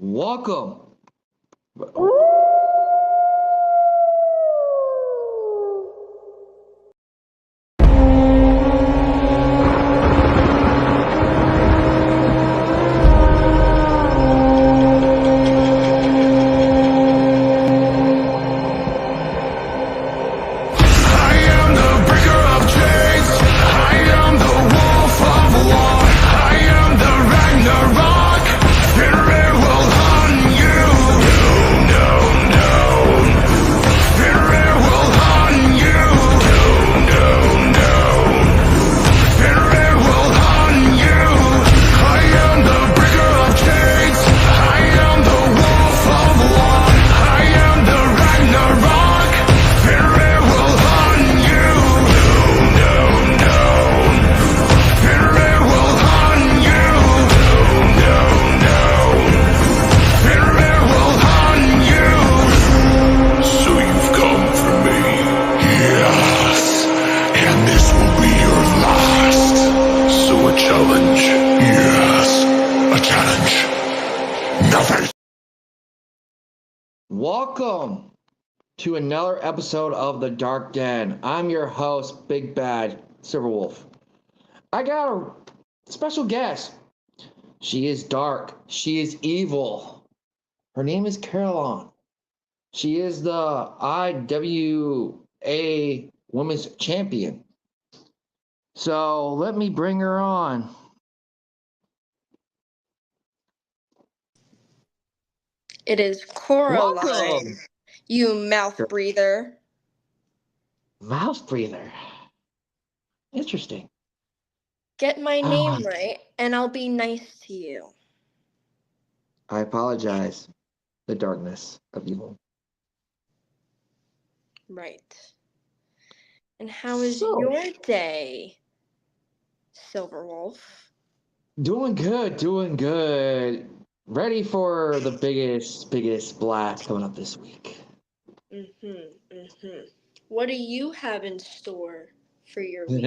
Welcome. Welcome to another episode of The Dark Den. I'm your host, Big Bad Silverwolf. I got a special guest. She is dark. She is evil. Her name is Caroline. She is the IWA Women's Champion. So let me bring her on. It is Cora, Welcome. Lein, you mouth breather. Mouth breather. Interesting. Get my name right, and I'll be nice to you. I apologize. The darkness of evil. Right. And how is your day, Silverwolf? Doing good. Ready for the biggest blast coming up this week. What do you have in store for your week?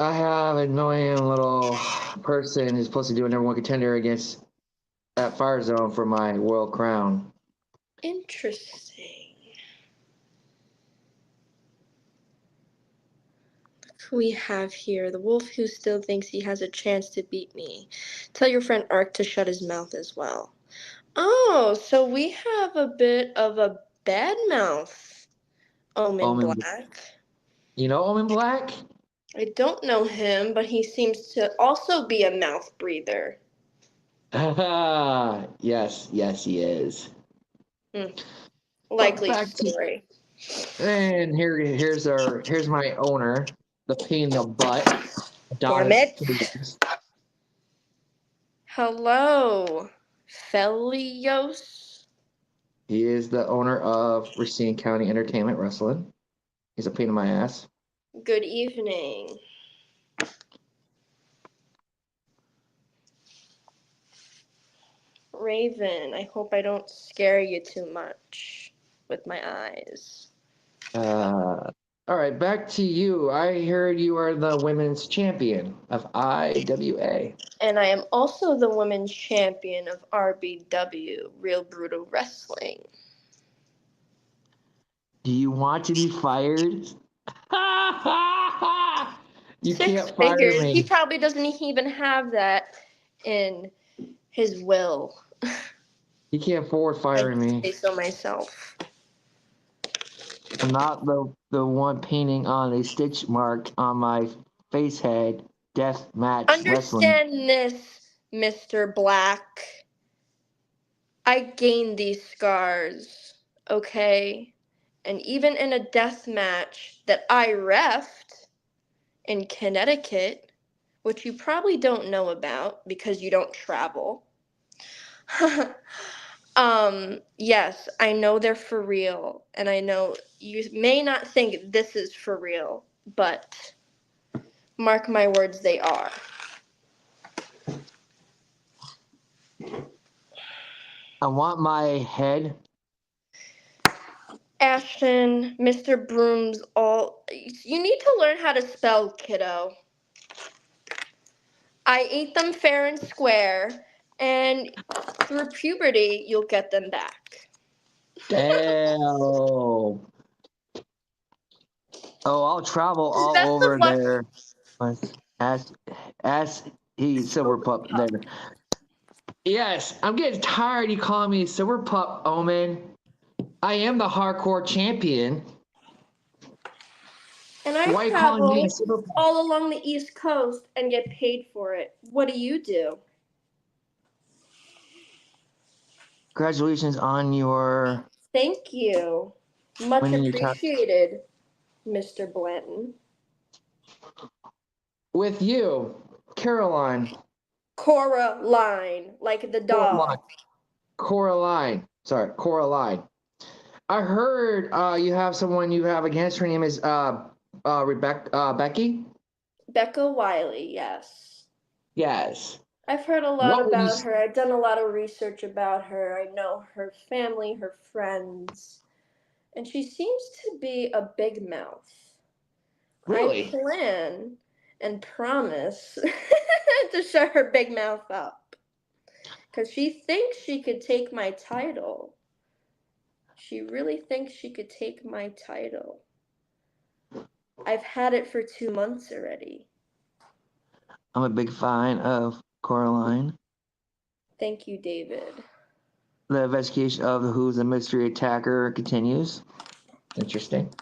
I have an annoying little person who's supposed to do a number one contender against at Fire Zone for my world crown. Interesting. Look who we have here. The wolf who still thinks he has a chance to beat me. Tell your friend Ark to shut his mouth as well. Oh, so we have a bit of a bad mouth. Omen Black. You know Omen Black? I don't know him, but he seems to also be a mouth breather. Yes, he is. Likely story. And here's my owner, the pain in the butt. Damn it. Hello, Felios. He is the owner of Racine County Entertainment Wrestling. He's a pain in my ass. Good evening. Raven, I hope I don't scare you too much with my eyes. All right, back to you. I heard you are the women's champion of IWA. And I am also the women's champion of RBW, Real Brutal Wrestling. Do you want to be fired? You can't fire me. He probably doesn't even have that in his will. He can't afford firing me. I say so myself. I'm not the one painting on a stitch mark on my face head. Death match wrestling. Understand this, Mr. Black. I gained these scars, okay? And even in a death match that I refed in Connecticut, which you probably don't know about because you don't travel. Yes, I know they're for real, and I know you may not think this is for real, but mark my words, they are. I want my head. Ashton, Mr. Brooms, all. You need to learn how to spell, kiddo. I ate them fair and square, and through puberty, you'll get them back. Damn. Oh, I'll travel all Best over of luck. there. As he silver pup there. Yes, I'm getting tired. You calling me silver pup, Omen? I am the hardcore champion. And I Why are you calling me a travel silver pup? all along the East Coast and get paid for it. What do you do? Congratulations on your Thank you. Much winning your top. appreciated, Mr. Blanton. With you, Caroline. Cora Lein, like the Coraline. dog. Coraline. Sorry, Coraline. I heard you have someone you have against. Her name is Rebecca Becky. Becca Wiley, yes. Yes. I've heard a lot What would you? about her. I've done a lot of research about her. I know her family, her friends, and she seems to be a big mouth. I Really? plan and promise to shut her big mouth up because she thinks she could take my title. She really thinks she could take my title. I've had it for 2 months already. I'm a big fan of Coraline. Thank you, David. The investigation of who's the mystery attacker continues. Interesting.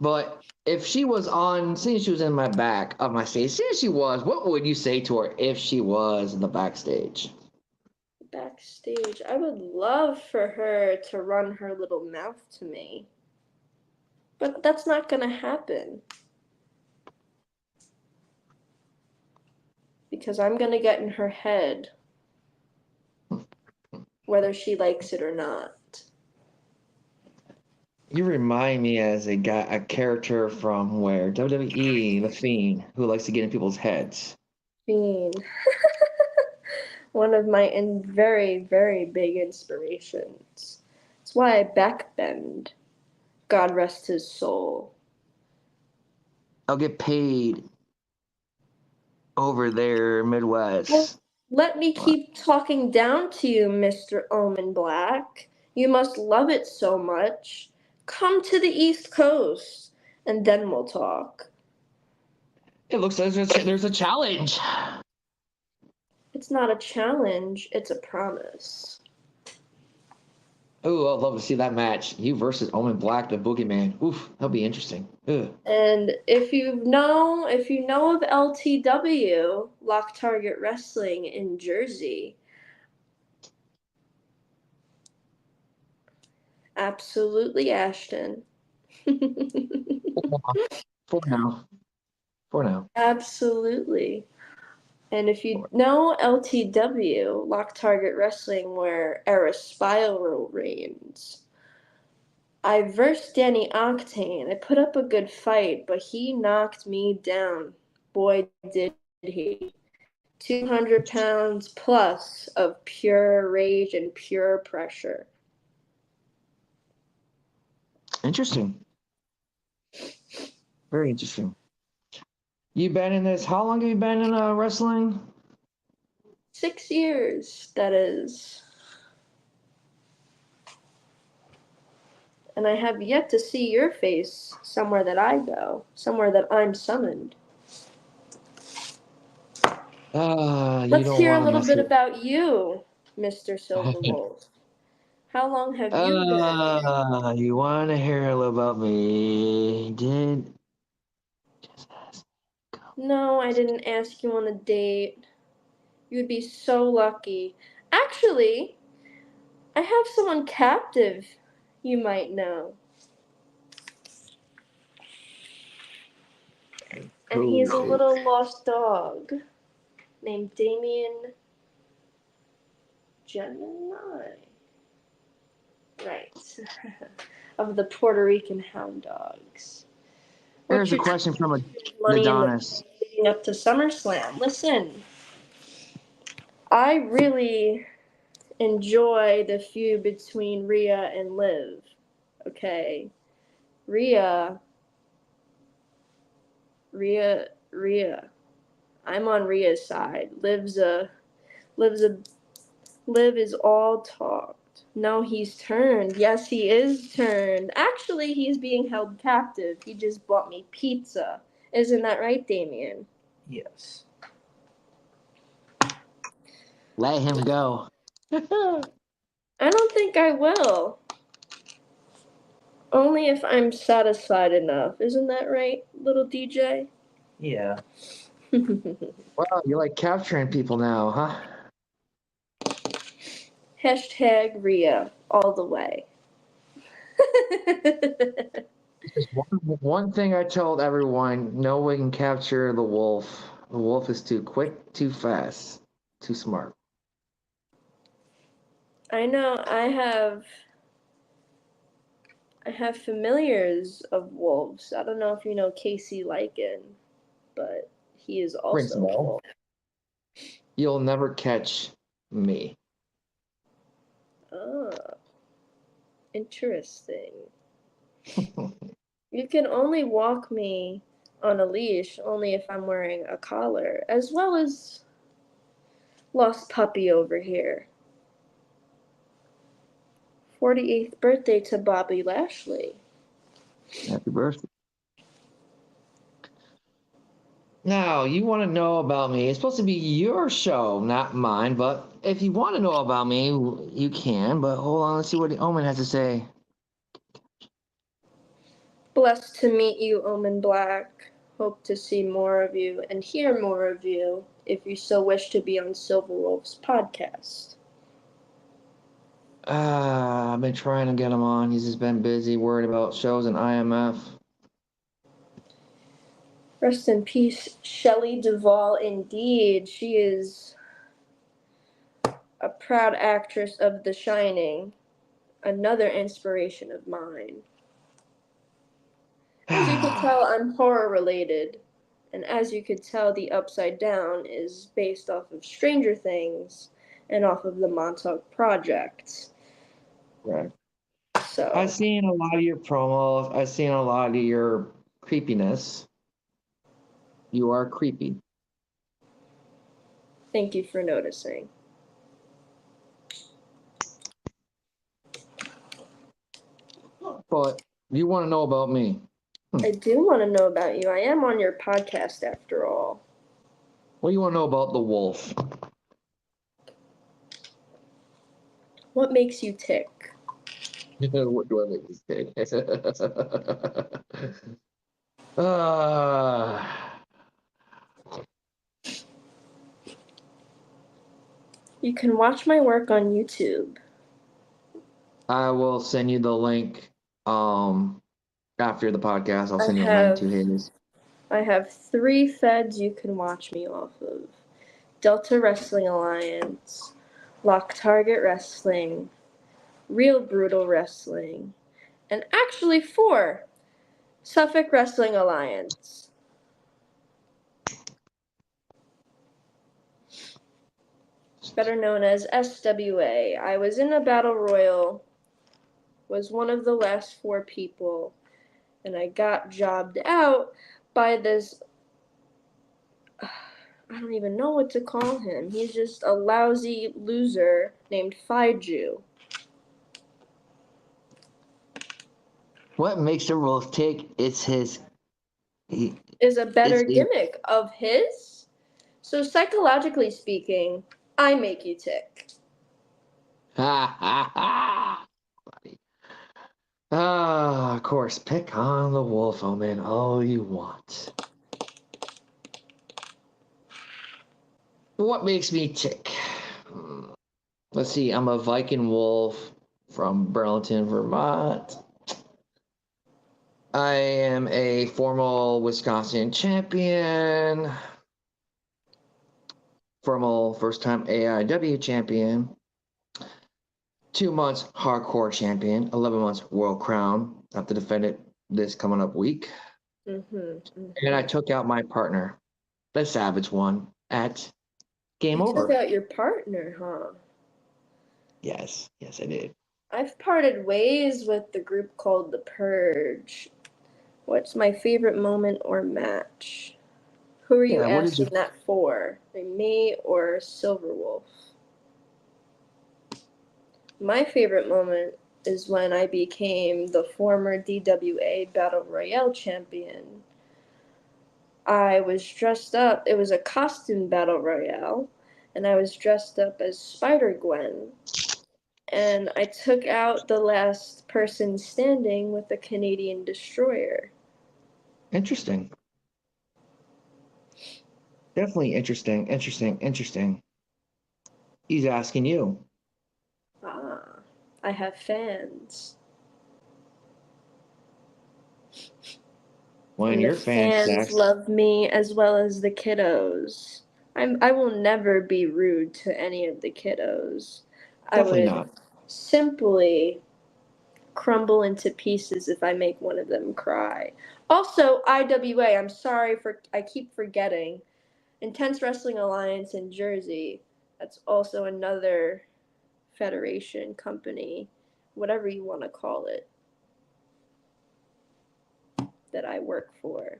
But if she was on, seeing she was in my back of my stage, seeing she was, what would you say to her if she was in the backstage? Backstage, I would love for her to run her little mouth to me. But that's not going to happen. Because I'm going to get in her head, whether she likes it or not. You remind me as a character from where WWE, the Fiend, who likes to get in people's heads. Fiend. One of my very, very big inspirations. That's why I backbend. God rest his soul. I'll get paid over there, Midwest. Well, let me keep talking down to you, Mr. Omen Black. You must love it so much. Come to the East Coast, and then we'll talk. It looks like there's a challenge. It's not a challenge, it's a promise. Oh, I'd love to see that match. You versus Omen Black, the Boogeyman. Oof, that'll be interesting. Ugh. And if you know of LTW, Lock Target Wrestling in Jersey, absolutely, Ashton. For now. For now. Absolutely. And if you know LTW, Lock Target Wrestling, where Era Spiral reigns, I versed Danny Octane. I put up a good fight, but he knocked me down. Boy, did he. 200 pounds plus of pure rage and pure pressure. Interesting. Very interesting. You been in this? How long have you been in wrestling? 6 years, that is. And I have yet to see your face somewhere that I go, somewhere that I'm summoned. You Let's don't hear a want to little mess bit with. about you, Mr. Silverwolf. How long have you been? You want to hear a little about me? Did just ask. No, I didn't ask you on a date. You'd be so lucky. Actually, I have someone captive you might know. And he is a little lost dog named Damien Gemini. Right. Of the Puerto Rican Hound Dogs. Here's a question from Money in the Adonis. leading up to SummerSlam. Listen, I really enjoy the feud between Rhea and Liv. Okay. Rhea Rhea. I'm on Rhea's side. Liv is all talked. No, he's turned. Yes, he is turned. Actually, he's being held captive. He just bought me pizza. Isn't that right, Damien? Yes. Let him go. I don't think I will. Only if I'm satisfied enough. Isn't that right, little DJ? Yeah. Wow, you like capturing people now, huh? Hashtag Rhea all the way. There's one thing I told everyone: no one can capture the wolf. The wolf is too quick, too fast, too smart. I know I have familiars of wolves. I don't know if you know Casey Lycan, but he is Rings a also a bell. wolf. You'll never catch me. Ah, interesting. You can only walk me on a leash only if I'm wearing a collar, as well as lost puppy over here. 48th birthday to Bobby Lashley. Happy birthday. Now, you want to know about me. It's supposed to be your show, not mine. But if you want to know about me, you can. But hold on, let's see what the Omen has to say. Blessed to meet you, Omen Black. Hope to see more of you and hear more of you if you so wish to be on Silverwolf's podcast. I've been trying to get him on. He's just been busy, worried about shows and IMF. Rest in peace, Shelley Duvall. Indeed, she is a proud actress of The Shining, another inspiration of mine. As you can tell, I'm horror related, and as you could tell, the Upside Down is based off of Stranger Things and off of the Montauk Project. Right. So I've seen a lot of your promos. I've seen a lot of your creepiness. You are creepy. thank you for noticing. But you want to know about me. I do want to know about you. I am on your podcast after all. What do you want to know about the wolf? What makes you tick? What do I make you say? You can watch my work on YouTube. I will send you the link after the podcast. I'll I send you a link have to his. I have 3 feds you can watch me off of. Delta Wrestling Alliance, Lock Target Wrestling, Real Brutal Wrestling, and actually 4, Suffolk Wrestling Alliance. Better known as SWA. I was in a battle royal, was one of the last 4 people, and I got jobbed out by this, I don't even know what to call him. He's just a lousy loser named Faiju. What makes the wolf tick? It's his. Is a better It's gimmick of his. So psychologically speaking, I make you tick. Ha ha ha! Of course, pick on the wolf, Omen, all you want. What makes me tick? Let's see, I'm a Viking wolf from Burlington, Vermont. I am a formal Wisconsin champion, formal first-time AIW champion, 2 months hardcore champion, 11 months world crown. I have to defend it this coming up week. And I took out my partner, the Savage One, at Game You Over. took out your partner, huh? Yes, I did. I've parted ways with the group called The Purge. What's my favorite moment or match? Who are you Yeah, what did asking you... that for? Like me or Silverwolf? My favorite moment is when I became the former DWA Battle Royale champion. I was dressed up, it was a costume Battle Royale, and I was dressed up as Spider-Gwen. And I took out the last person standing with a Canadian destroyer. Interesting. Definitely interesting. He's asking you. Ah, I have fans. One of And the your fans fans asked. love me as well as the kiddos. I will never be rude to any of the kiddos. I Definitely would not. simply crumble into pieces if I make one of them cry. Also, IWA, I'm sorry for I keep forgetting. Intense Wrestling Alliance in Jersey. That's also another federation company, whatever you want to call it, that I work for.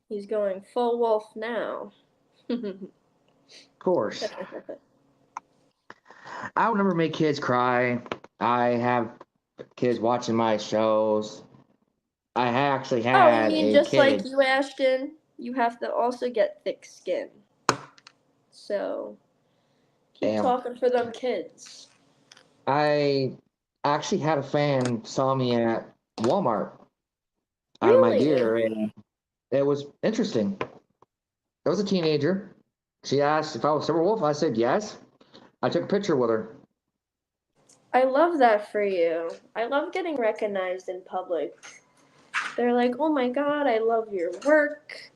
He's going full wolf now. Of course. I would never make kids cry. I have kids watching my shows. I actually Oh, you had mean a just like kid. you, Ashton? You have to also get thick skin. So, keep And talking for them kids. I actually had a fan saw me at Walmart out of my gear, Really? and it was interesting. It was a teenager. She asked if I was Silverwolf. I said yes. I took a picture with her. I love that for you. I love getting recognized in public. They're like, oh my god, I love your work.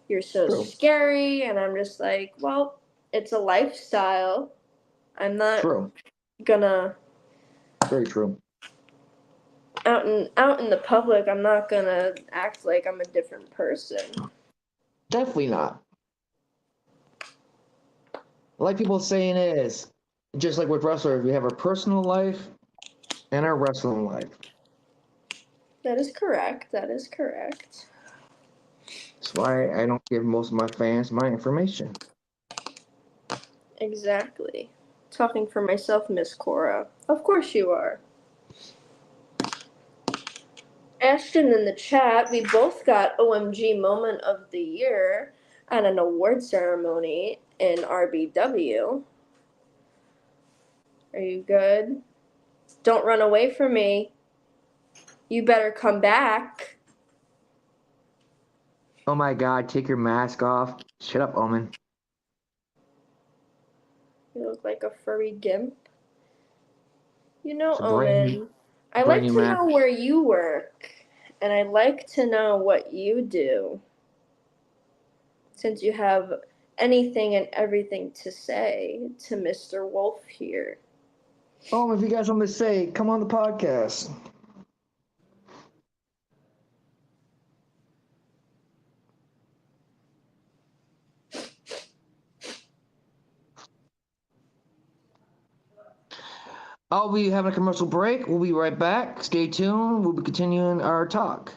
You're so True. scary. And I'm just like, well, it's a lifestyle. I'm not True. gonna Very true. out in the public, I'm not gonna act like I'm a different person. Definitely not. Like people saying is, just like with wrestlers, we have a personal life and our wrestling life. That is correct. That is correct. That's why I don't give most of my fans my information. Exactly. Talking for myself, Miss Cora. Of course you are. Ashton in the chat, we both got OMG Moment of the Year at an award ceremony in RBW. Are you good? Don't run away from me. You better come back. Oh my god, take your mask off. Shut up, Omen. You look like a furry gimp. You know, It's a brand new, Omen, I brand like new to mask. know where you work, and I like to know what you do, since you have anything and everything to say to Mr. Wolf here. Oh, if you guys want to say, come on the podcast. I'll be having a commercial break. We'll be right back. Stay tuned. We'll be continuing our talk.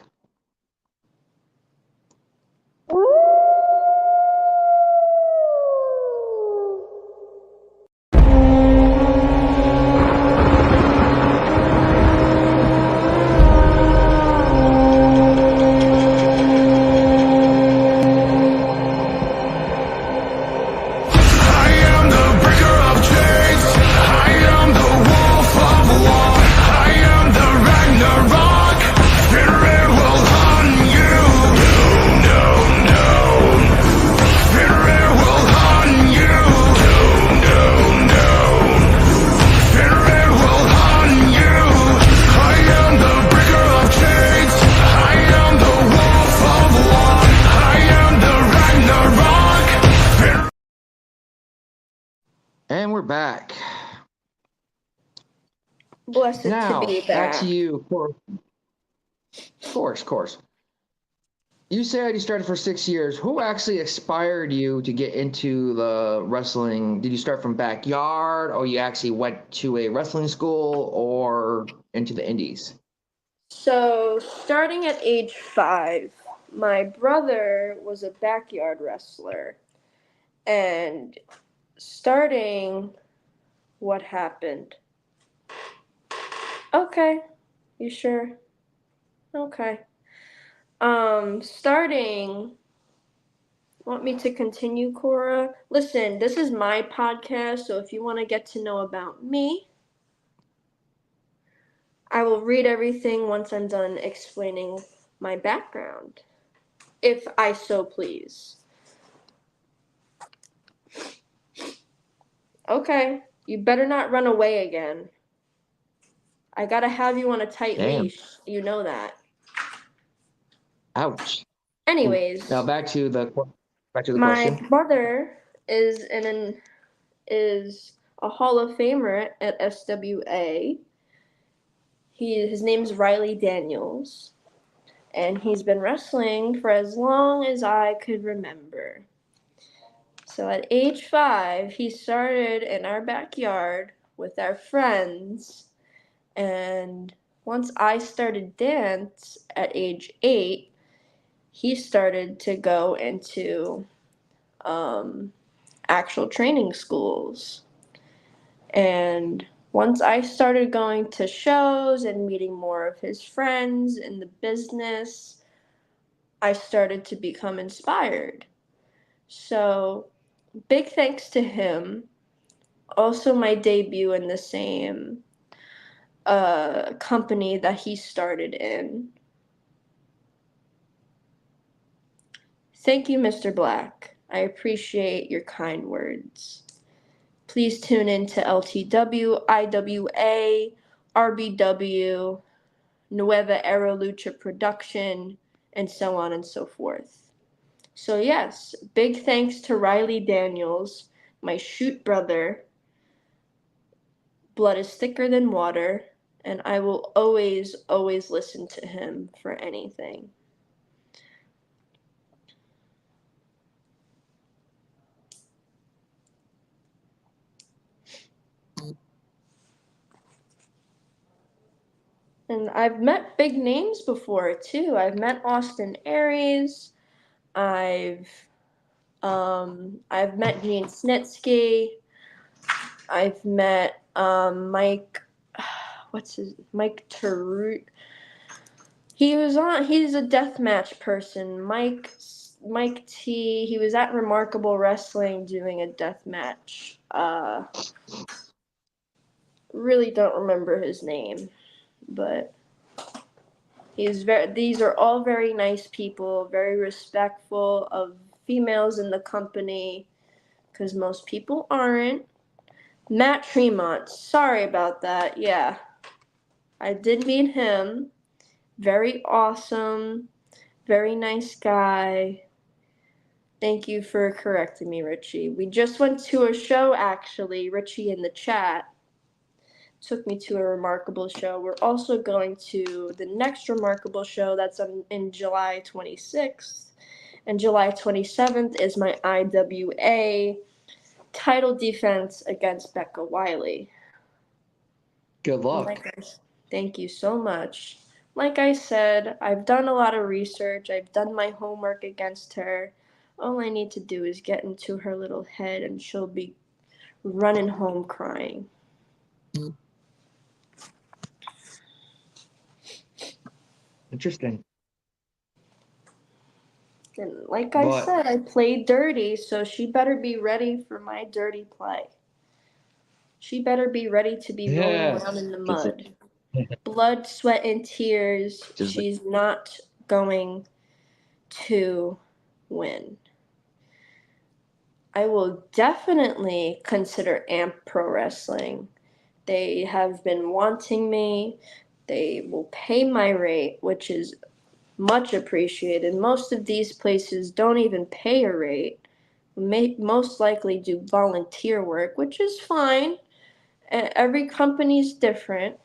And we're back. Blessed Now, to be back to back. you. Of course. you said you started for 6 years. Who actually inspired you to get into the wrestling? Did you start from backyard, or you actually went to a wrestling school, or into the indies? So, starting at age 5, my brother was a backyard wrestler. And starting, what happened? Okay, you sure? Okay. Starting, want me to continue, Cora? Listen, this is my podcast, so if you want to get to know about me, I will read everything once I'm done explaining my background, if I so please. Okay, you better not run away again. I gotta have you on a tight Damn. leash. You know that. Ouch. Anyways, Now back to the my question. brother is a Hall of Famer at SWA. His name's Riley Daniels, and he's been wrestling for as long as I could remember. So at age 5, he started in our backyard with our friends, and once I started dance at age 8, he started to go into actual training schools. And once I started going to shows and meeting more of his friends in the business, I started to become inspired. So, big thanks to him. Also, my debut in the same company that he started in. Thank you, Mr. Black. I appreciate your kind words. Please tune in to LTW, IWA, RBW, Nueva Era Lucha Production, and so on and so forth. So yes, big thanks to Riley Daniels, my shoot brother. Blood is thicker than water, and I will always, always listen to him for anything. And I've met big names before too. I've met Austin Aries. I've met Gene Snitsky. I've met Mike. Mike Tarut. He's a deathmatch person. Mike T. He was at Remarkable Wrestling doing a deathmatch. Really don't remember his name, but these are all very nice people, very respectful of females in the company, because most people aren't. Matt Tremont, sorry about that. Yeah, I did meet him. Very awesome, very nice guy. Thank you for correcting me, Richie. We just went to a show, actually. Richie in the chat took me to a Remarkable show. We're also going to the next Remarkable show that's in July 26th. And July 27th is my IWA title defense against Becca Wiley. Good luck. Thank you so much. Like I said, I've done a lot of research. I've done my homework against her. All I need to do is get into her little head and she'll be running home crying. Interesting. And like I said, I played dirty, so she better be ready for my dirty play. She better be ready to be rolling around in the mud. Blood, sweat, and tears. She's not going to win. I will definitely consider AMP Pro Wrestling. They have been wanting me. They will pay my rate, which is much appreciated. Most of these places don't even pay a rate. Most likely do volunteer work, which is fine. Every company's different.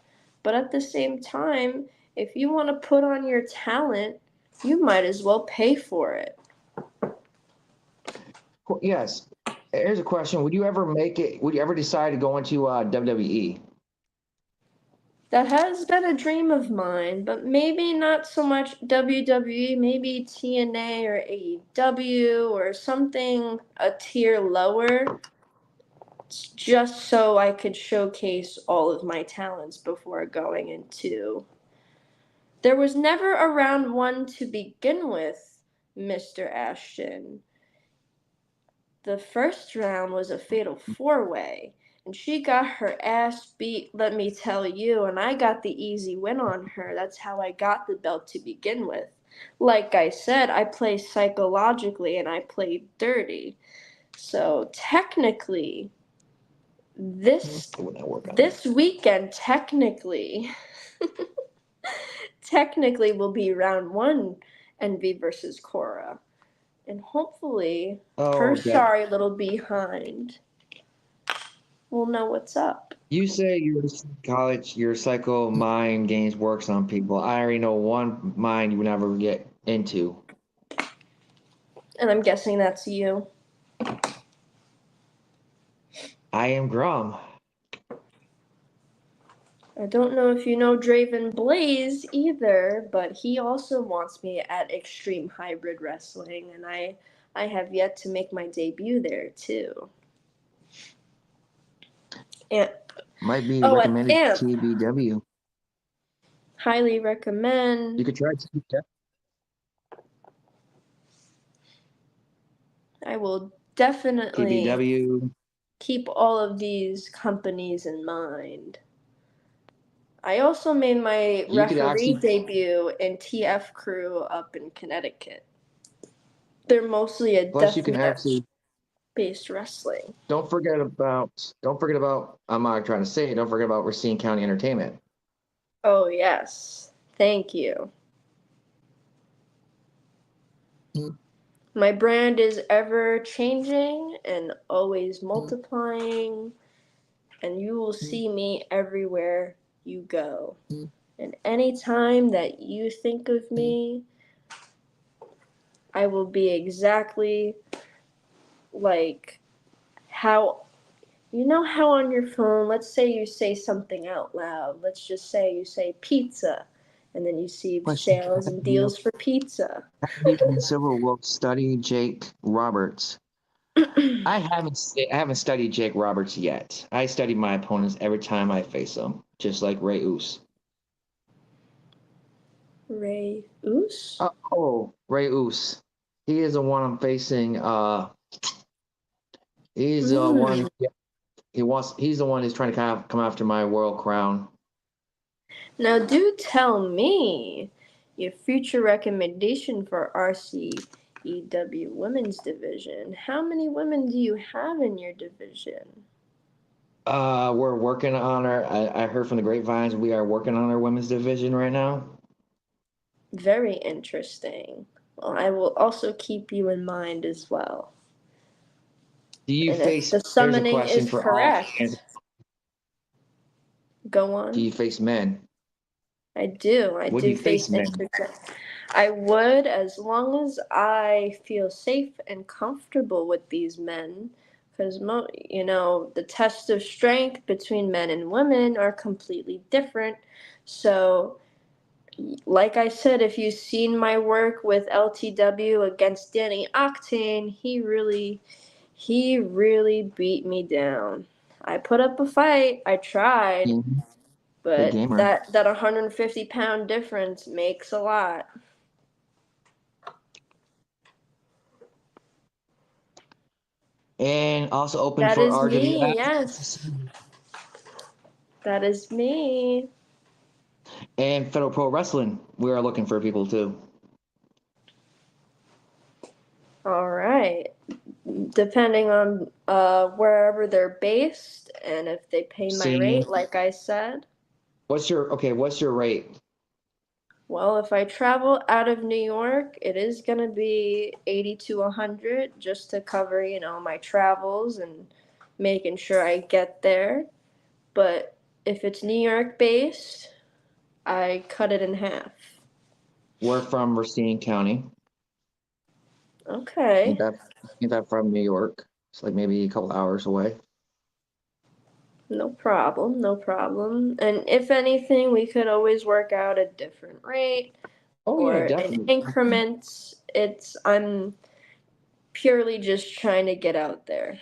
But at the same time, if you want to put on your talent You might as well pay for it. Yes. Here's a question. Would you ever decide to go into WWE? That has been a dream of mine, but maybe not so much WWE, maybe TNA or AEW or something a tier lower, just so I could showcase all of my talents before going into. There was never a round one to begin with, Mr. Ashton. The first round was a fatal four-way, and she got her ass beat, let me tell you, and I got the easy win on her. That's how I got the belt to begin with. Like I said, I play psychologically and I play dirty. So technically, this weekend, technically will be round one, Envy versus Cora. And hopefully, her sorry little behind will know what's up. You say your psycho mind games works on people. I already know one mind you would never get into. And I'm guessing that's you. I am Grum. I don't know if you know Draven Blaze either, but he also wants me at Extreme Hybrid Wrestling, and I have yet to make my debut there too. And might be recommended TBW. Highly recommend. You could try TBW. I will definitely TBW. Keep all of these companies in mind. I also made my referee debut in TF Crew up in Connecticut. They're mostly a deathmatch based wrestling. Don't forget about I'm not trying to say, don't forget about Racine County Entertainment. Oh yes. Thank you. My brand is ever changing and always multiplying, and you will see me everywhere you go. And anytime that you think of me, I will be exactly like how, you know how on your phone, let's say you say something out loud. Let's just say you say pizza, and then you see sales and deals for pizza. Silver Wolf study Jake Roberts. I haven't studied Jake Roberts yet. I study my opponents every time I face them, just like Ray Oos. Ray Oos? Ray Oos. He is the one I'm facing. He's the one. He's the one who's trying to come after my world crown. Now, do tell me your future recommendation for RCEW Women's Division. How many women do you have in your division? We're working on I heard from the grapevines we are working on our women's division right now. Very interesting. Well, I will also keep you in mind as well. Do you face? If the summoning is correct. Go on. Do you face men? I do. I do face men. I would, as long as I feel safe and comfortable with these men, because the test of strength between men and women are completely different. So, like I said, if you've seen my work with LTW against Danny Octane, he really beat me down. I put up a fight. I tried. But that 150-pound difference makes a lot. And also open for RWF. Me, yes. That is me. And Federal Pro Wrestling, we are looking for people too. All right. Depending on wherever they're based and if they pay my rate, like I said. What's your rate? Well, if I travel out of New York, it is going to be 80 to 100 just to cover, my travels and making sure I get there. But if it's New York based, I cut it in half. We're from Racine County. Okay. Ain't that from New York? It's like maybe a couple hours away. No problem, no problem. And if anything, we could always work out a different rate Oh yeah, or in definitely. increments. I'm purely just trying to get out there.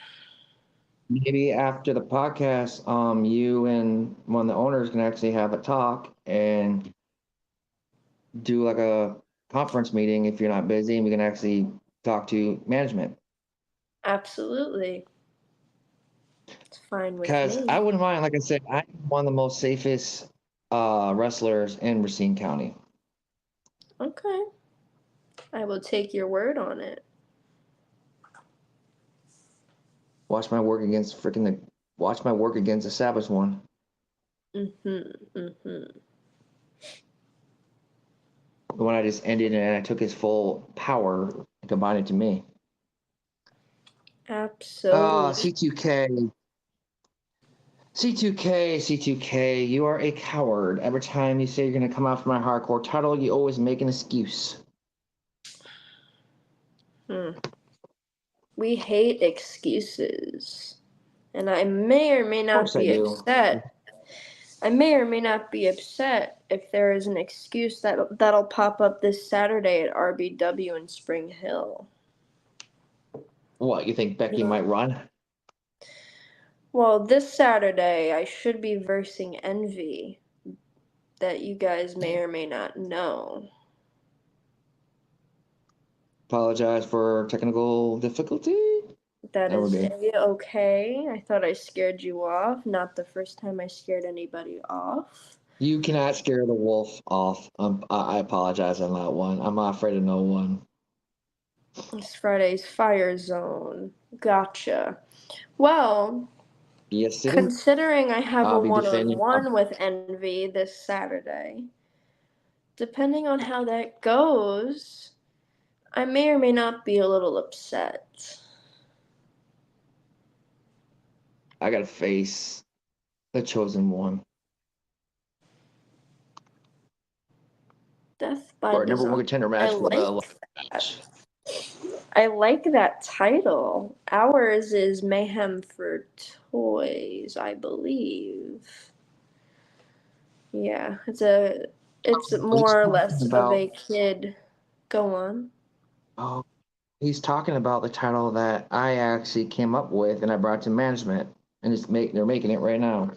Maybe after the podcast, you and one of the owners can actually have a talk and do like a conference meeting if you're not busy, and we can actually talk to management. Absolutely. It's fine with Because I me. wouldn't mind, like I said, I'm one of the most safest wrestlers in Racine County. Okay. I will take your word on it. Watch my work against the Sabbath one. The The one I just ended, and I took his full power and combined it to me. Absolutely. C2K, you are a coward. Every time you say you're going to come out for my hardcore title, you always make an excuse. We hate excuses. And I may or may Of not course I be do. upset. I may or may not be upset if there is an excuse that'll pop up this Saturday at RBW in Spring Hill. What, you think Becky might run? Well, this Saturday I should be versing Envy that you guys may or may not know. Apologize for technical difficulty. That Never is be. okay. I thought I scared you off. Not the first time I scared anybody off. You cannot scare the wolf off. I apologize on that one. I'm not afraid of no one. It's Friday's Fire Zone. Gotcha. Well, Yes, it is. considering I have a I'll be defending. one-on-one with Envy this Saturday, depending on how that goes, I may or may not be a little upset. I got to face the chosen one. Death by Or number one Design. contender match for the match. I like that title. Ours is Mayhem for Toys, I believe. Yeah, it's more or less of a kid. Go on. Oh, he's talking about the title that I actually came up with and I brought to management, and they're making it right now.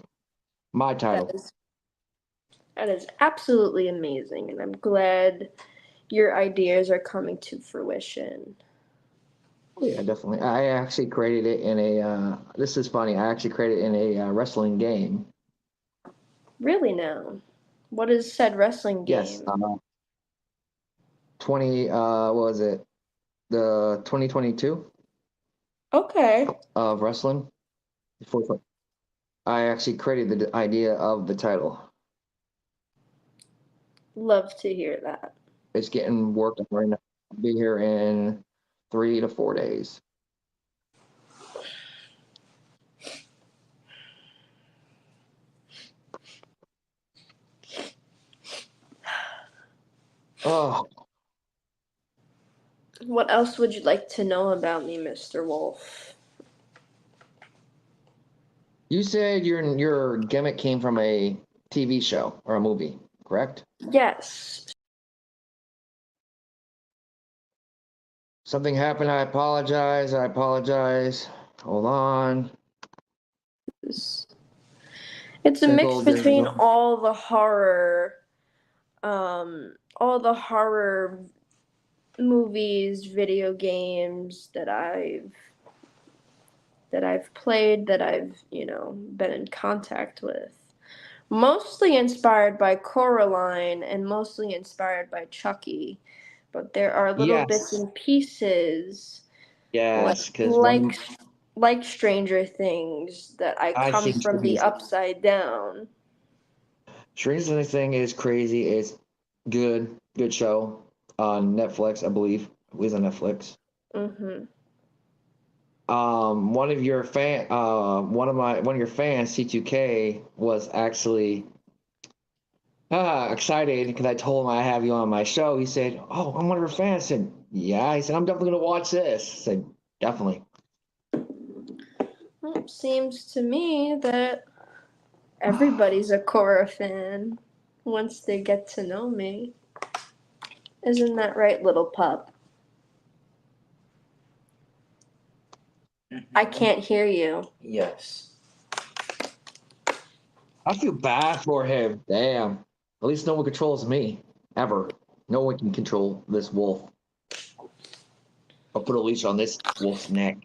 My title. That is absolutely amazing, and I'm glad your ideas are coming to fruition. Oh, yeah, definitely. I actually created it in a. This is funny. I actually created it in a wrestling game. Really now? What is said wrestling game? Yes. 20. What was it? The 2022 Okay. of wrestling. I actually created the idea of the title. Love to hear that. It's getting worked on right now. I'll be here in 3 to 4 days. Oh, What else would you like to know about me, Mr. Wolf? you said your gimmick came from a TV show or a movie, correct? Yes. Something happened. I apologize. Hold on. It's a mix between all the horror movies, video games that I've played, that I've, been in contact with. Mostly inspired by Cora Lein and mostly inspired by Chucky. But there are little bits and pieces. Yes, because like Stranger Things that I come from the upside down. Stranger Things is crazy. It's good show on Netflix, I believe. It was on Netflix. Mhm. One of your fans, C2K, was actually excited because I told him I have you on my show. He said, "Oh, I'm one of her fans." I said, "Yeah." He said, "I'm definitely gonna watch this." I said, "Definitely." Well, it seems to me that everybody's a Cora fan once they get to know me. Isn't that right, little pup? I can't hear you. Yes. I feel bad for him. Damn. At least no one controls me ever. No one can control this wolf. I'll put a leash on this wolf's neck.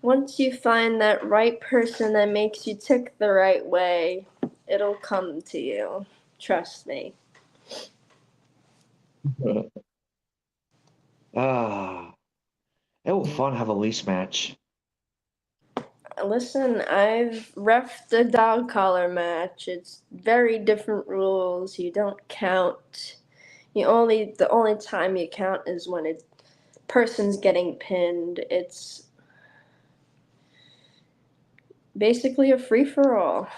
Once you find that right person that makes you tick the right way, it'll come to you. Trust me. Ah, it will fun have a leash match. Listen, I've refed a dog collar match. It's very different rules. You don't count. The only time you count is when a person's getting pinned. It's basically a free for all.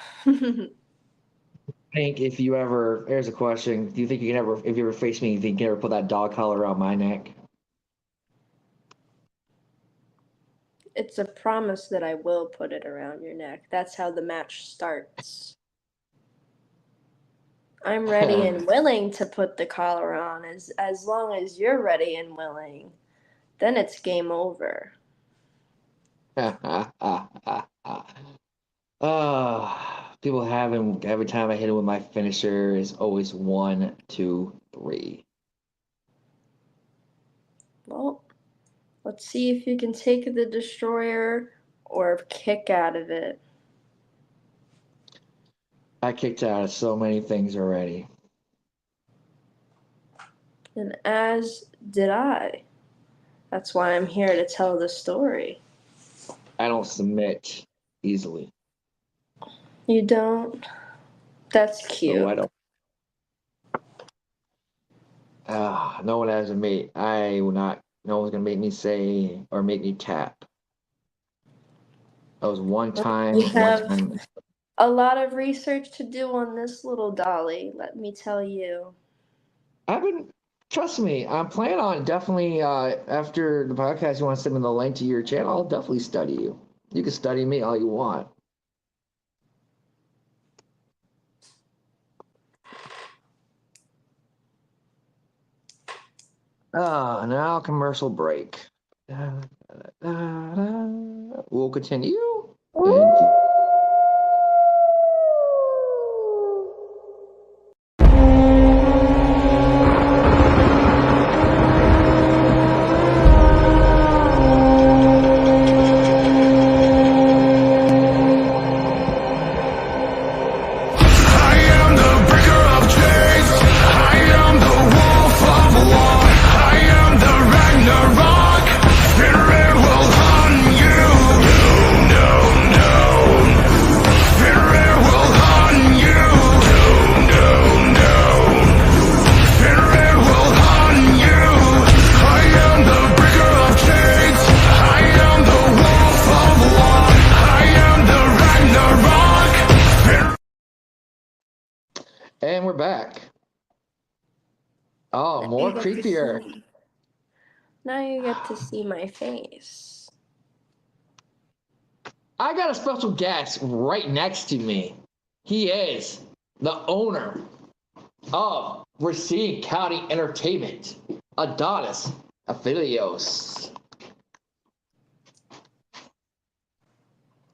Think if you ever, here's a question: do you think you can ever, if you ever face me, you think you can ever put that dog collar around my neck? It's a promise that I will put it around your neck. That's how the match starts. I'm ready and willing to put the collar on as long as you're ready and willing. Then it's game over. People having every time I hit it with my finisher is always 1, 2, 3. Well, let's see if you can take the destroyer or kick out of it. I kicked out of so many things already. And as did I. That's why I'm here to tell the story. I don't submit easily. You don't? That's cute. No, I don't. No one has a mate. I will not. No one's gonna make me say or make me tap. That was one time. You have a lot of research to do on this little dolly, let me tell you. Trust me, I'm planning on definitely, after the podcast, you want to send me the link to your channel, I'll definitely study you. You can study me all you want. Now commercial break. We'll continue. And we're back. Oh, more creepier. Now you get to see my face. I got a special guest right next to me. He is the owner of Racine County Entertainment, Adonis Affilios.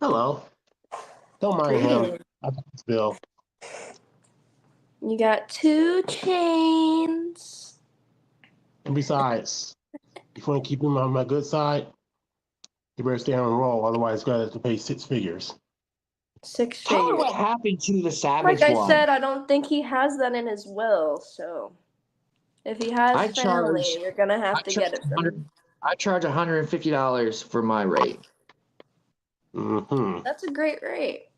Hello. Don't mind him. Bill. You got 2 chains. And besides, if you want to keep him on my good side, you better stay on the roll. Otherwise, you have to pay 6 figures. 6 Tell me figures. what happened to the Savage Like I one. said, I don't think he has that in his will, so if he has family, you're gonna have to get it from him. I charge $150 for my rate. Mm-hmm. That's a great rate.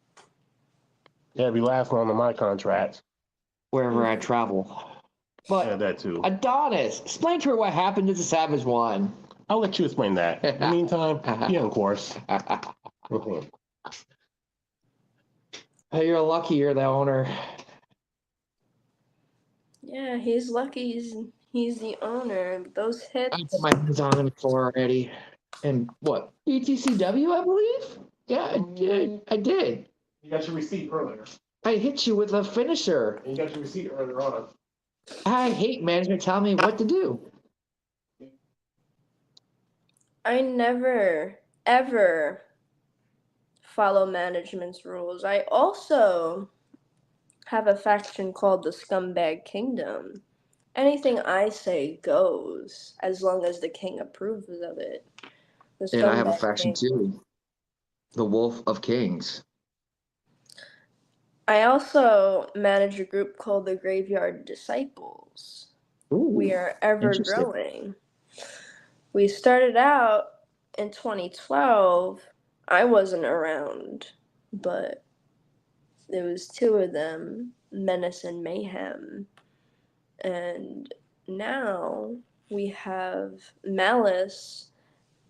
Yeah, it'll be last one on my contract. Wherever I travel. But Yeah, that too. Adonis, explain to her what happened to the Savage one. I'll let you explain that. In the meantime, be on course. Mm-hmm. Hey, you're lucky you're the owner. Yeah, he's lucky he's the owner. Those I hits. put my hands on him before already. And what? ETCW, I believe? Yeah, I did. I did. You got your receipt earlier. I hit you with a finisher. And you got your receipt earlier on. I hate management telling me what to do. I never, ever follow management's rules. I also have a faction called the Scumbag Kingdom. Anything I say goes, as long as the king approves of it. The And I have a Scumbag faction Kingdom. too. The Wolf of Kings. I also manage a group called the Graveyard Disciples. Ooh, We are ever interesting. growing. We started out in 2012. I wasn't around, but there was two of them, Menace and Mayhem. And now we have Malice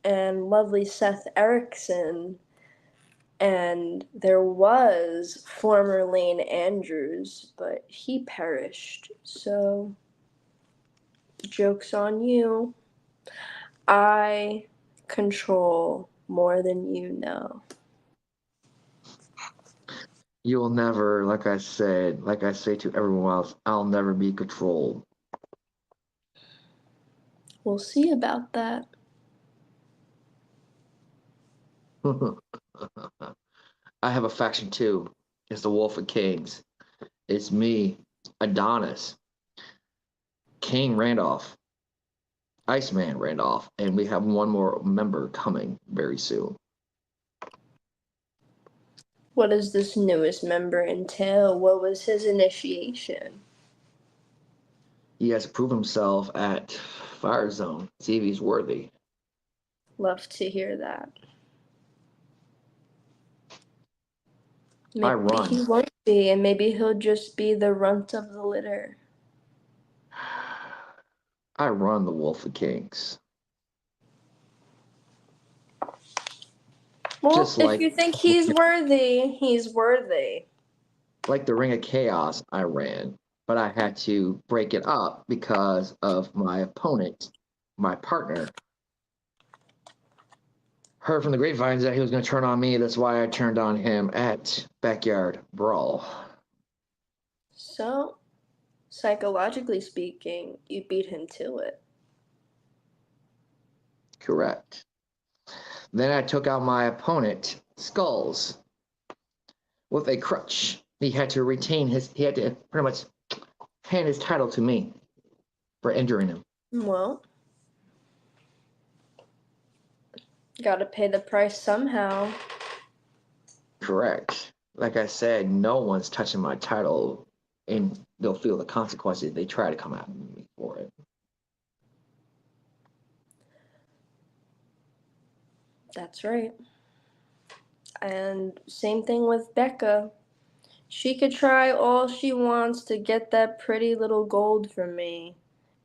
and lovely Seth Erickson. And there was former Lein Andrews, but he perished. So, joke's on you. I control more than you know. You'll never, like I say to everyone else, I'll never be controlled. We'll see about that. I have a faction too. It's the Wolf of Kings. It's me, Adonis, King Randolph, Iceman Randolph, and we have one more member coming very soon. What does this newest member entail? What was his initiation? He has to prove himself at Fire Zone, see if he's worthy. Love to hear that. I Maybe he run. won't be, and maybe he'll just be the runt of the litter. I run the Wolf of Kings. Well, Just if like you think he's worthy, he's worthy. like the Ring of Chaos, I ran, but I had to break it up because of my opponent, my partner. Heard from the grapevines that he was going to turn on me. That's why I turned on him at Backyard Brawl. So, psychologically speaking, you beat him to it. Correct. Then I took out my opponent, Skulls, with a crutch. He had to pretty much hand his title to me for injuring him. Well, gotta pay the price somehow. Correct. Like I said, no one's touching my title, and they'll feel the consequences if they try to come at me for it. That's right. And same thing with Becca. She could try all she wants to get that pretty little gold from me.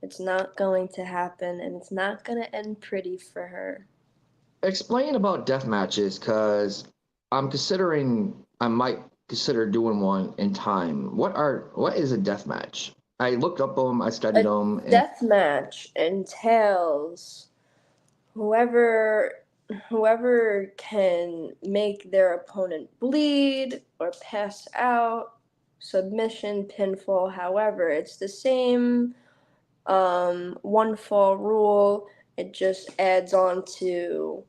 It's not going to happen, and it's not going to end pretty for her. Explain about death matches, because I might consider doing one in time. What is a death match? I looked up them, I studied A them, and death match entails whoever can make their opponent bleed or pass out, submission, pinfall. However, it's the same one fall rule. It just adds on to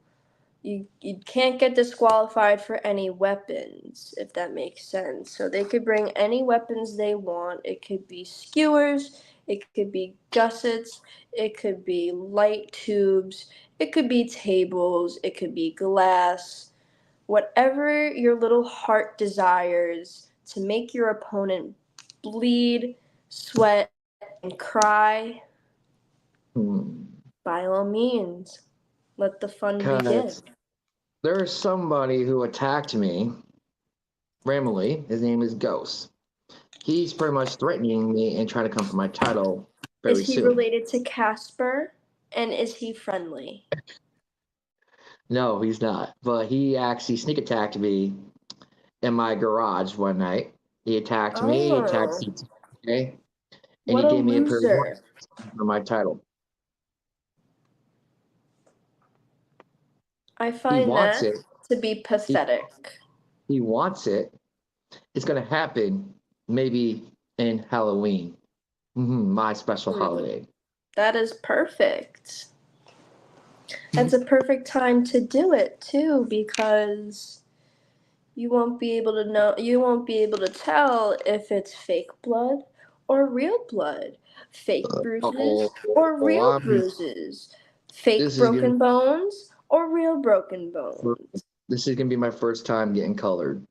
you can't get disqualified for any weapons, if that makes sense. So they could bring any weapons they want. It could be skewers, it could be gussets, it could be light tubes, it could be tables, it could be glass. Whatever your little heart desires to make your opponent bleed, sweat, and cry, by all means, let the fun begin. because there's somebody who attacked me randomly. His name is Ghost. He's pretty much threatening me and trying to come for my title very Is he soon. related to Casper? And is he friendly? No, he's not. But he actually sneak attacked me in my garage one night. He attacked me. He attacked Oh, CTK, and what he a gave me a pair of loser. for my title. I He find wants that it. to be He, pathetic. he wants it. It's gonna happen maybe in Halloween, my special holiday. That is perfect. That's a perfect time to do it too, because you won't be able to tell if it's fake blood or real blood, fake bruises Oh, or real I'm. bruises, fake This is gonna. broken bones or real broken bones. This is gonna be my first time getting colored.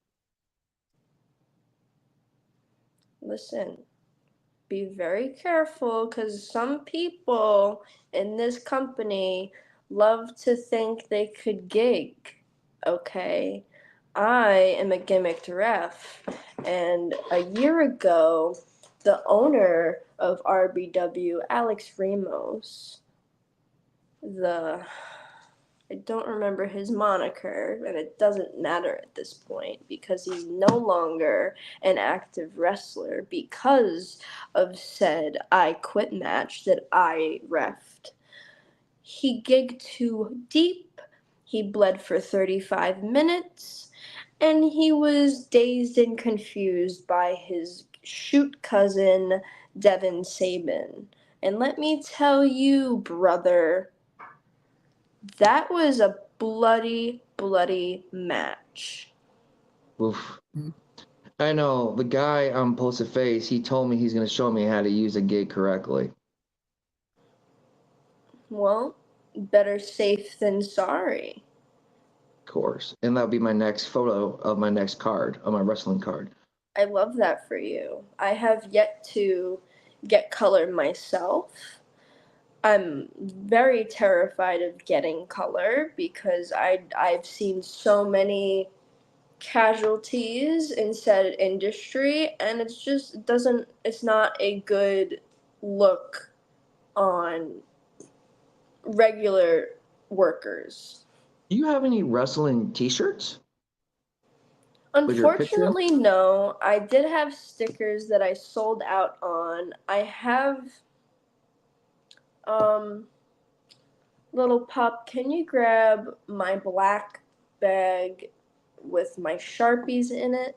Listen, be very careful, because some people in this company love to think they could gig. Okay, I am a gimmicked ref, and a year ago, the owner of RBW, Alex Ramos, I don't remember his moniker, and it doesn't matter at this point because he's no longer an active wrestler because of said I Quit match that I refed. He gigged too deep, he bled for 35 minutes, and he was dazed and confused by his shoot cousin, Devin Sabin. And let me tell you, brother, that was a bloody, bloody match. Oof. I know the guy on Posted Face. He told me he's gonna show me how to use a gig correctly. Well, better safe than sorry. Of course, and that'll be my next photo of my next card, of my wrestling card. I love that for you. I have yet to get color myself. I'm very terrified of getting color because I've seen so many casualties in said industry, and it's not a good look on regular workers. Do you have any wrestling T-shirts with your picture? Unfortunately, no. I did have stickers that I sold out on. I have little pup, can you grab my black bag with my Sharpies in it?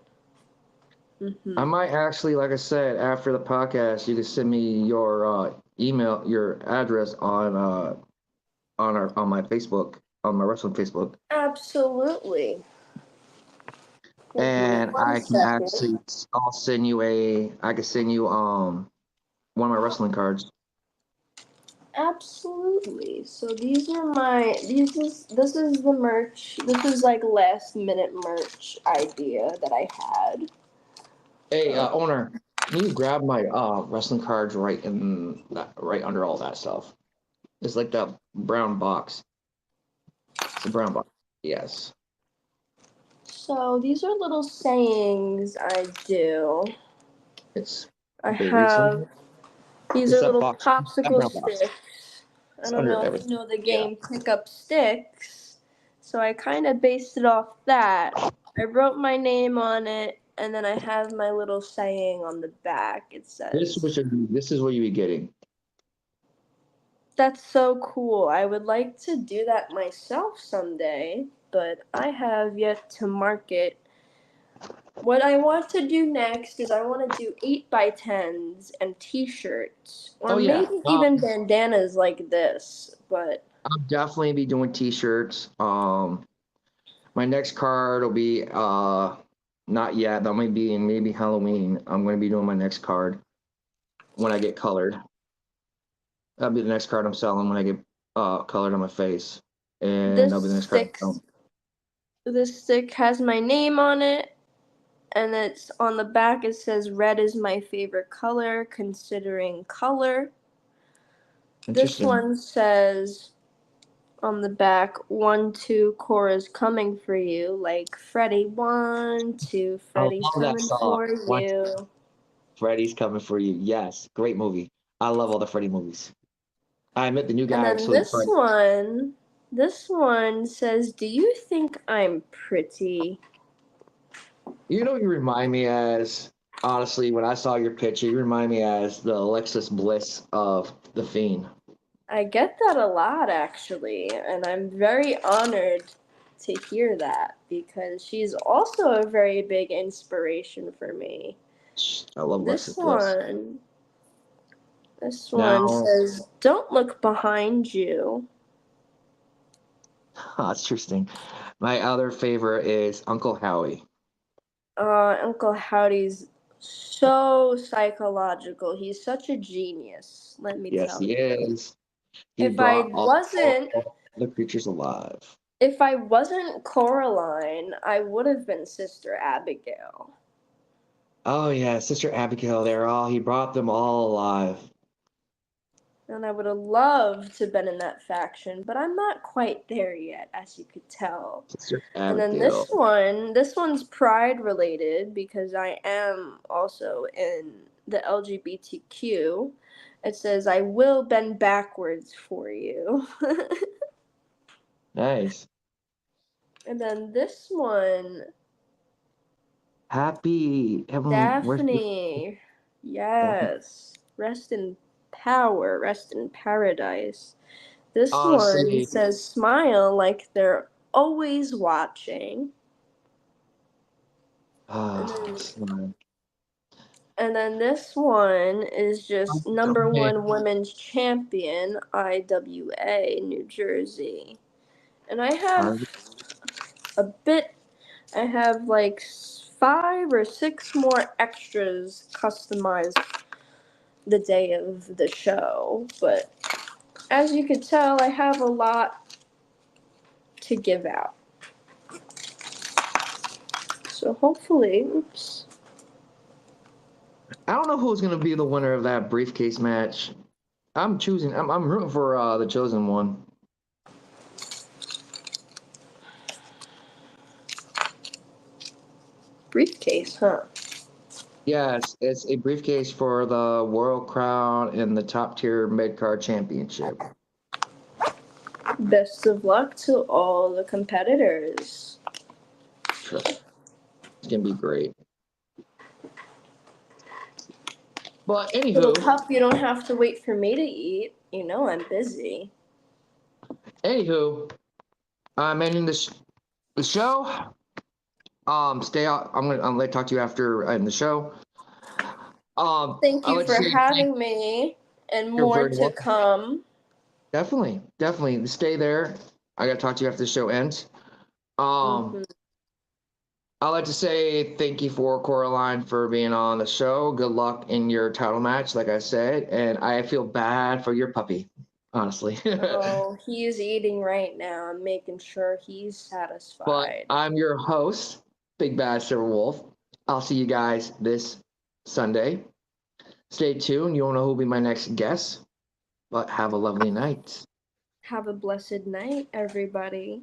I might actually, like I said, after the podcast, you can send me your email, your address on my Facebook, on my wrestling Facebook, Absolutely. Give me and 1 I can second. actually, I can send you one of my wrestling cards. Absolutely. So this is the merch. This is like last minute merch idea that I had. Hey, owner, can you grab my wrestling cards right right under all that stuff? It's like that brown box. It's a brown box. Yes. So these are little sayings I do. It's I buried have somewhere. these It's are that little box. That popsicle brown box. sticks. I It's don't under know if you everything. know the Yeah. game Pick Up Sticks. So I kind of based it off that. I wrote my name on it, and then I have my little saying on the back. It This says, is what you be getting. "That's so cool. I would like to do that myself someday, but I have yet to market." What I want to do next is I want to do 8x10s and t-shirts, or Oh yeah. maybe even bandanas like this, but I'll definitely be doing t-shirts. My next card will be not yet. That might be in maybe Halloween. I'm going to be doing my next card when I get colored. That'll be the next card I'm selling when I get colored on my face, and that'll be the next card. this stick has my name on it, and it's on the back. It says red is my favorite color, considering color. This Interesting. one says on the back, 1, 2, Cora's coming for you. Like Freddy, 1, 2, I love Freddy's that coming song. for you. Freddy's coming for you. Yes, great movie. I love all the Freddy movies. I admit the new And guy then actually Freddy. this one says, do you think I'm pretty? You know, you remind me as, honestly, when I saw your picture, you remind me as the Alexis Bliss of The Fiend. I get that a lot, actually, and I'm very honored to hear that because she's also a very big inspiration for me. I love Alexis This Bliss. one, this Now, one says, "Don't look behind you." that's interesting. My other favorite is Uncle Howie. Uncle Howdy's so psychological. He's such a genius, let me Yes, tell he you. is. He If I brought wasn't all the creatures alive. if I wasn't Coraline, I would have been Sister Abigail. Oh yeah, Sister Abigail. He brought them all alive. And I would have loved to have been in that faction, but I'm not quite there yet, as you could tell. Sister And then Abigail. this one's pride related because I am also in the LGBTQ. It says, "I will bend backwards for you." Nice. And then this one, Happy heaven. Daphne. Yes. Rest in power, rest in paradise. This one Honestly, says, "Smile like they're always watching." And then, smile. and then this one is just number Okay. one women's champion, IWA, New Jersey. And I have a bit, I have like 5 or 6 more extras customized the day of the show. But as you could tell, I have a lot to give out. So hopefully, oops. I don't know who's gonna be the winner of that briefcase match. I'm rooting for the chosen one. Briefcase, huh? Yes, it's a briefcase for the World Crown and the top tier mid card championship. Best of luck to all the competitors. Trust. It's gonna be great. But Little anywho, pup, you don't have to wait for me to eat. You know I'm busy. I'm ending the show. Stay out. I'm gonna talk to you after I end the show. Thank I'd you like to for say having me, and you're more very to welcome. come. Definitely stay there. I gotta talk to you after the show ends. Mhm. I'd like to say thank you for Coraline for being on the show. Good luck in your title match, like I said, and I feel bad for your puppy, honestly. Oh, he is eating right now. I'm making sure he's But satisfied. I'm your host, Big Bad Silver Wolf. I'll see you guys this Sunday. Stay tuned. You won't know who'll be my next guest, but have a lovely night. Have a blessed night, everybody.